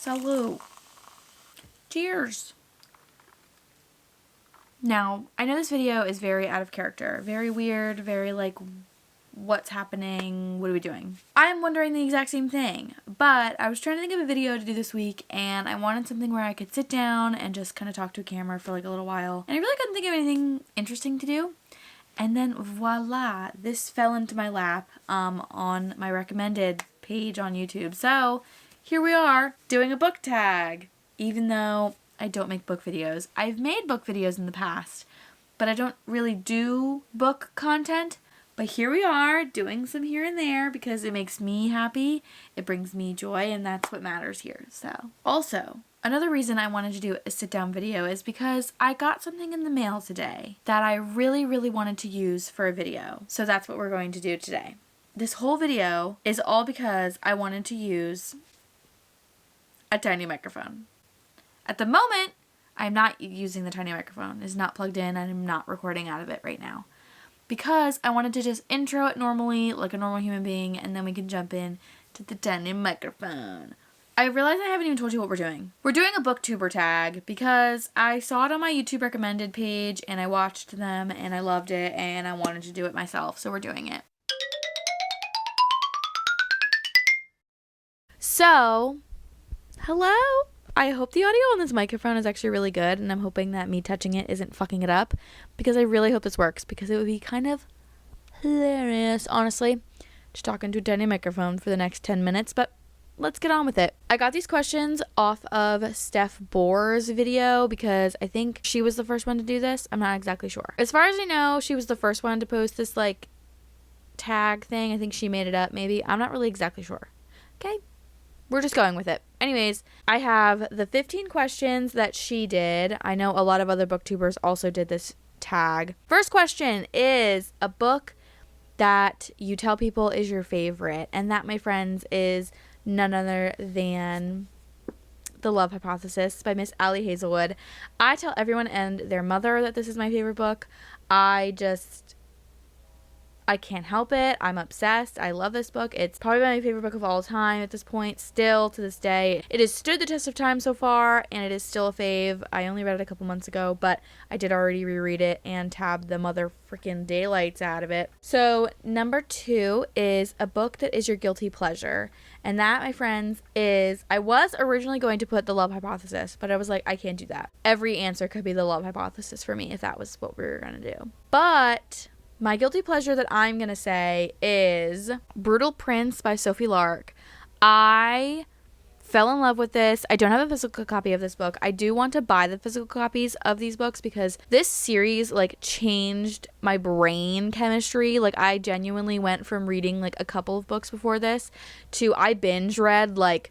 Sooooo. Cheers. Now, I know this video is very out of character, very weird, very like, what's happening, what are we doing? I'm wondering the exact same thing, but I was trying to think of a video to do this week, and I wanted something where I could sit down and just kind of talk to a camera for like a little while, and I really couldn't think of anything interesting to do. And then voila, this fell into my lap on my recommended page on YouTube. So here we are doing a book tag, even though I don't make book videos. I've made book videos in the past, but I don't really do book content. But here we are doing some here and there because it makes me happy, it brings me joy, and that's what matters here. So also, another reason I wanted to do a sit down video is because I got something in the mail today that I really wanted to use for a video. So that's what we're going to do today. This whole video is all because I wanted to use a tiny microphone. At the moment, I'm not using the tiny microphone. It's not plugged in and I'm not recording out of it right now. Because I wanted to just intro it normally, like a normal human being, and then we can jump in to the tiny microphone. I realize I haven't even told you what we're doing. We're doing a Booktuber tag because I saw it on my YouTube recommended page and I watched them and I loved it and I wanted to do it myself, so we're doing it. So, hello? I hope the audio on this microphone is actually really good, and I'm hoping that me touching it isn't fucking it up, because I really hope this works, because it would be kind of hilarious, honestly, just talking to a tiny microphone for the next 10 minutes, but let's get on with it. I got these questions off of Steph Bohr's video, because I think she was the first one to do this. I'm not exactly sure. As far as I know, she was the first one to post this, like, tag thing. I think she made it up, maybe. I'm not really exactly sure. Okay? We're just going with it. Anyways, I have the 15 questions that she did. I know a lot of other booktubers also did this tag. First question is a book that you tell people is your favorite. And that, my friends, is none other than The Love Hypothesis by Miss Allie Hazelwood. I tell everyone and their mother that this is my favorite book. I can't help it. I'm obsessed. I love this book. It's probably my favorite book of all time at this point, still to this day. It has stood the test of time so far, and it is still a fave. I only read it a couple months ago, but I did already reread it and tab the mother freaking daylights out of it. So number 2 is a book that is your guilty pleasure. And that, my friends, is, I was originally going to put The Love Hypothesis, but I was like, I can't do that. Every answer could be The Love Hypothesis for me if that was what we were going to do. But my guilty pleasure that I'm going to say is Brutal Prince by Sophie Lark. I fell in love with this. I don't have a physical copy of this book. I do want to buy the physical copies of these books because this series like changed my brain chemistry. Like I genuinely went from reading like a couple of books before this to I binge read like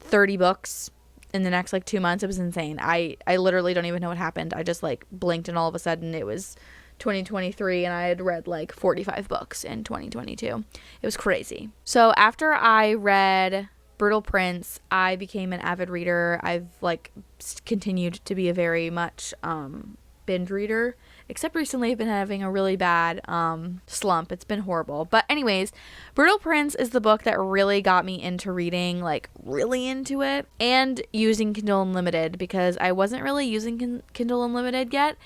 30 books in the next like 2 months. It was insane. I literally don't even know what happened. I just like blinked and all of a sudden it was 2023 and I had read like 45 books in 2022. It was crazy. So after I read Brutal Prince, I became an avid reader. I've like continued to be a very much binge reader, except recently I've been having a really bad slump. It's been horrible. But anyways, Brutal Prince is the book that really got me into reading, like really into it, and using Kindle Unlimited because I wasn't really using Kindle Unlimited yet.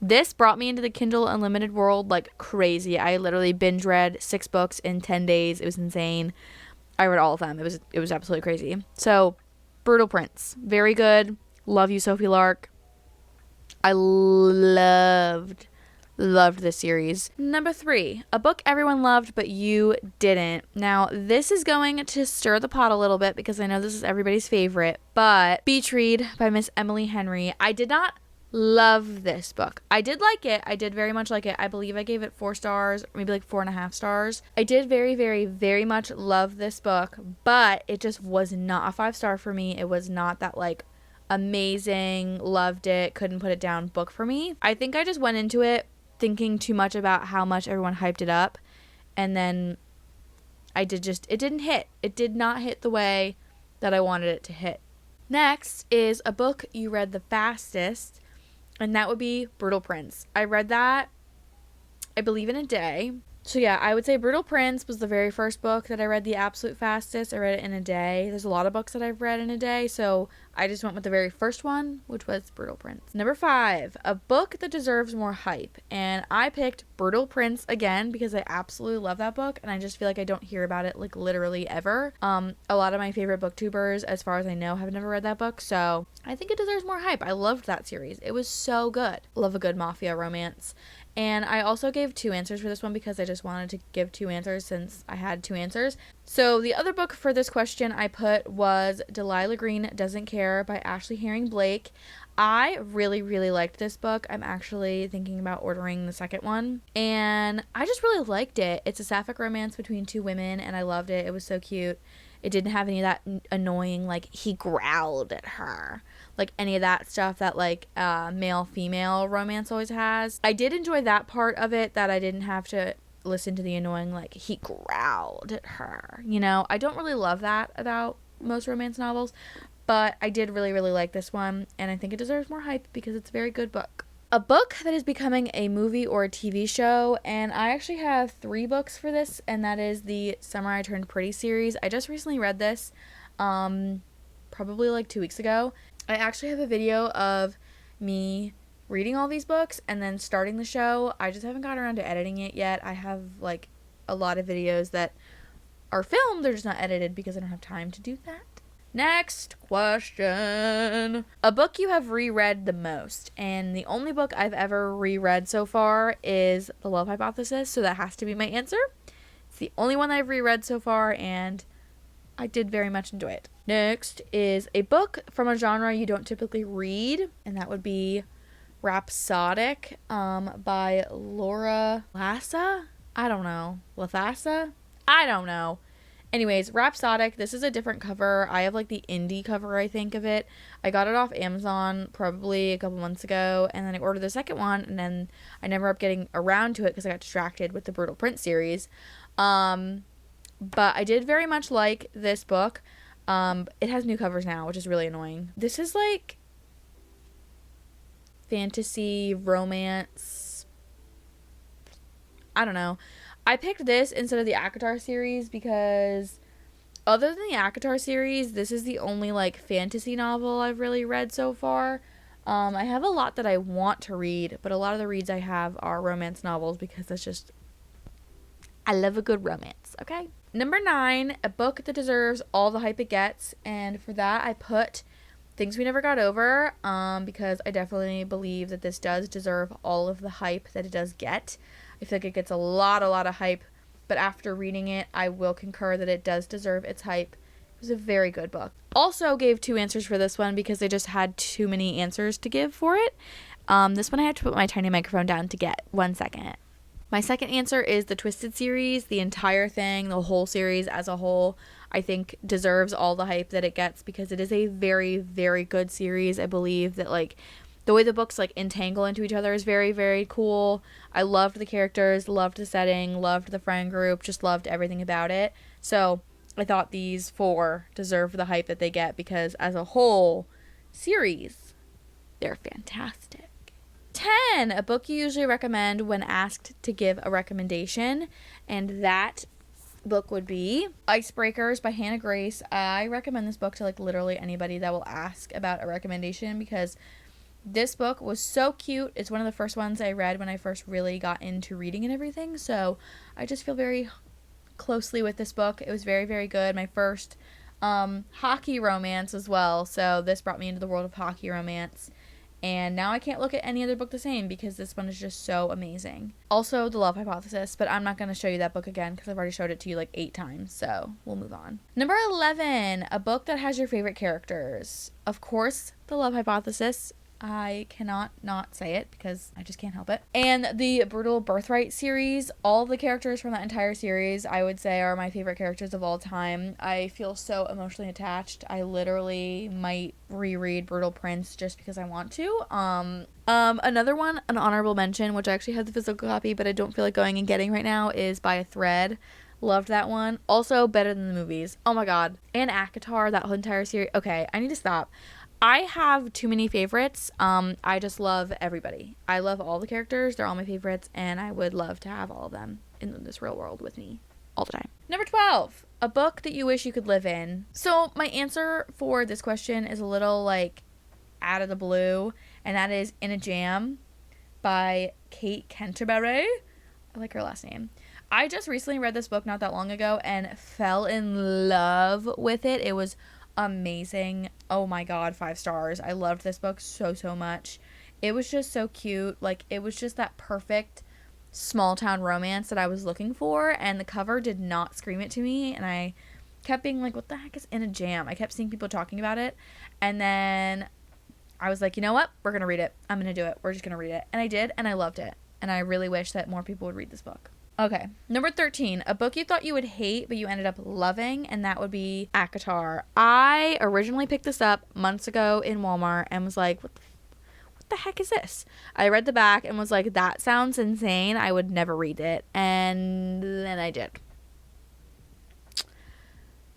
This brought me into the Kindle Unlimited world like crazy. I literally binge read 6 books in 10 days. It was insane. I read all of them. It was absolutely crazy. So, Brutal Prince. Very good. Love you, Sophie Lark. I loved this series. Number 3. A book everyone loved, but you didn't. Now, this is going to stir the pot a little bit because I know this is everybody's favorite, but Beach Read by Miss Emily Henry. I did not love this book. I did like it. I did very much like it. I believe I gave it 4 stars, maybe like 4.5 stars. I did very much love this book, but it just was not a 5-star for me. It was not that like amazing, loved it, couldn't put it down book for me. I think I just went into it thinking too much about how much everyone hyped it up, and then it didn't hit. It did not hit the way that I wanted it to hit. Next is a book you read the fastest, and that would be Brutal Prince. I read that, I believe, in a day. So yeah, I would say Brutal Prince was the very first book that I read the absolute fastest. I read it in a day. There's a lot of books that I've read in a day, so I just went with the very first one, which was Brutal Prince. Number 5, a book that deserves more hype. And I picked Brutal Prince again because I absolutely love that book, and I just feel like I don't hear about it like literally ever. A lot of my favorite booktubers, as far as I know, have never read that book, so I think it deserves more hype. I loved that series. It was so good. Love a good mafia romance. And I also gave 2 answers for this one because I just wanted to give 2 answers since I had 2 answers. So the other book for this question I put was Delilah Green Doesn't Care by Ashley Herring Blake. I really, really liked this book. I'm actually thinking about ordering the second one. And I just really liked it. It's a sapphic romance between 2 women, and I loved it. It was so cute. It didn't have any of that annoying, like, he growled at her. Like, any of that stuff that, like, male-female romance always has. I did enjoy that part of it, that I didn't have to listen to the annoying, like, he growled at her. You know, I don't really love that about most romance novels, but I did really, really like this one, and I think it deserves more hype because it's a very good book. A book that is becoming a movie or a TV show, and I actually have 3 books for this, and that is the Summer I Turned Pretty series. I just recently read this, probably like 2 weeks ago. I actually have a video of me reading all these books and then starting the show. I just haven't got around to editing it yet. I have like a lot of videos that are filmed, they're just not edited because I don't have time to do that. Next question. A book you have reread the most. And the only book I've ever reread so far is The Love Hypothesis, so that has to be my answer. It's the only one I've reread so far, and I did very much enjoy it. Next is a book from a genre you don't typically read, and that would be Rhapsodic by Laura Lassa? I don't know. Lathassa? I don't know. Anyways, Rhapsodic, this is a different cover. I have like the indie cover, I think, of it. I got it off Amazon probably a couple months ago, and then I ordered the second one, and then I never ended up getting around to it because I got distracted with the Brutal Prince series. But I did very much like this book. It has new covers now, which is really annoying. This is like fantasy, romance. I don't know. I picked this instead of the ACOTAR series because other than the ACOTAR series, this is the only like fantasy novel I've really read so far. I have a lot that I want to read, but a lot of the reads I have are romance novels because that's just, I love a good romance, okay? Number 9, a book that deserves all the hype it gets, and for that I put Things We Never Got Over, because I definitely believe that this does deserve all of the hype that it does get. I feel like it gets a lot of hype, but after reading it, I will concur that it does deserve its hype. It was a very good book. Also gave 2 answers for this one because I just had too many answers to give for it. This one I had to put my tiny microphone down to get. 1 second. My second answer is the Twisted series. The entire thing, the whole series as a whole, I think deserves all the hype that it gets because it is a very, very good series. I believe that like the way the books like entangle into each other is very, very cool. I loved the characters, loved the setting, loved the friend group, just loved everything about it. So I thought these 4 deserve the hype that they get because as a whole series, they're fantastic. 10, a book you usually recommend when asked to give a recommendation, and that book would be Icebreakers by Hannah Grace. I recommend this book to like literally anybody that will ask about a recommendation because this book was so cute. It's one of the first ones I read when I first really got into reading and everything, so I just feel very closely with this book. It was very, very good. My first hockey romance as well, so this brought me into the world of hockey romance. And now I can't look at any other book the same because this one is just so amazing. Also, The Love Hypothesis, but I'm not going to show you that book again because I've already showed it to you like 8 times, so we'll move on. Number 11, a book that has your favorite characters. Of course, The Love Hypothesis. I cannot not say it because I just can't help it. And the Brutal Birthright series, all the characters from that entire series, I would say are my favorite characters of all time. I feel so emotionally attached. I literally might reread Brutal Prince just because I want to. Another one, an honorable mention, which I actually have the physical copy, but I don't feel like going and getting right now, is By a Thread. Loved that one. Also better than the movies. Oh my god. And ACOTAR, that whole entire series. Okay, I need to stop. I have too many favorites. I just love everybody. I love all the characters. They're all my favorites, and I would love to have all of them. in this real world with me all the time. Number 12, a book that you wish you could live in. So my answer for this question is a little like out of the blue, and that is In a Jam by Kate Canterbury. I like her last name. I just recently read this book not that long ago and fell in love with it. It was amazing. Oh my god, 5 stars. I loved this book so much. It was just so cute. Like, it was just that perfect small town romance that I was looking for, and the cover did not scream it to me, and I kept being like, what the heck is In a Jam? I kept seeing people talking about it, and then I was like, you know what? We're gonna read it. I'm gonna do it. We're just gonna read it. And I did, and I loved it. And I really wish that more people would read this book. Okay, number 13, a book you thought you would hate, but you ended up loving, and that would be ACOTAR. I originally picked this up months ago in Walmart and was like, what the heck is this? I read the back and was like, that sounds insane. I would never read it. And then I did.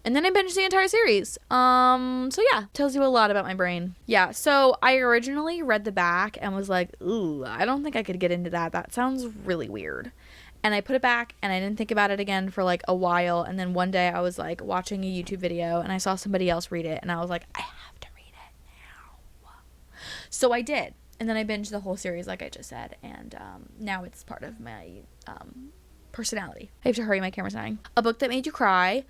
And then I binged the entire series. So yeah, tells you a lot about my brain. Yeah, so I originally read the back and was like, ooh, I don't think I could get into that. That sounds really weird. And I put it back and I didn't think about it again for like a while. And then one day I was like watching a YouTube video and I saw somebody else read it. And I was like, I have to read it now. So I did. And then I binged the whole series like I just said. And now it's part of my personality. I have to hurry, my camera's dying. A book that made you cry.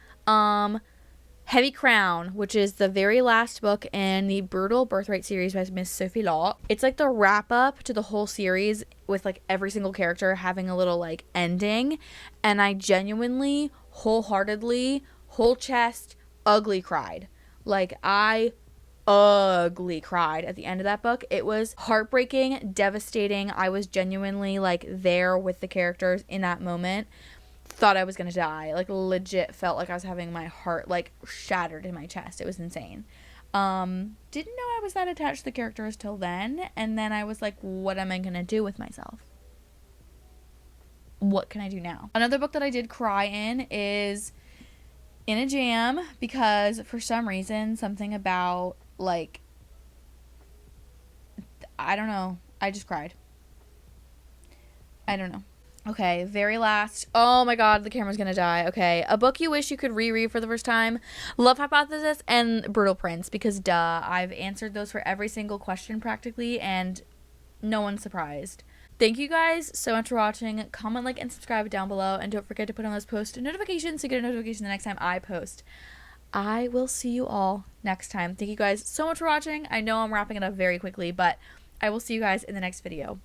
Heavy Crown, which is the very last book in the Brutal Birthright series by Miss Sophia. It's like the wrap up to the whole series with like every single character having a little like ending, and I genuinely, wholeheartedly, whole chest, ugly cried. Like I ugly cried at the end of that book. It was heartbreaking, devastating. I was genuinely like there with the characters in that moment. Thought I was gonna die. Like legit felt like I was having my heart like shattered in my chest. It was insane. Didn't know I was that attached to the characters till then, and then I was like, what am I gonna do with myself? What can I do now? Another book that I did cry in is In a Jam, because for some reason something about like, I don't know, I just cried. I don't know. Okay, very last. Oh my god, the camera's gonna die. Okay, a book you wish you could reread for the first time. Love Hypothesis and Brutal Prince, because duh, I've answered those for every single question practically, and no one's surprised. Thank you guys so much for watching. Comment, like, and subscribe down below, and don't forget to put on those post notifications so you get a notification the next time I post. I will see you all next time. Thank you guys so much for watching. I know I'm wrapping it up very quickly, but I will see you guys in the next video.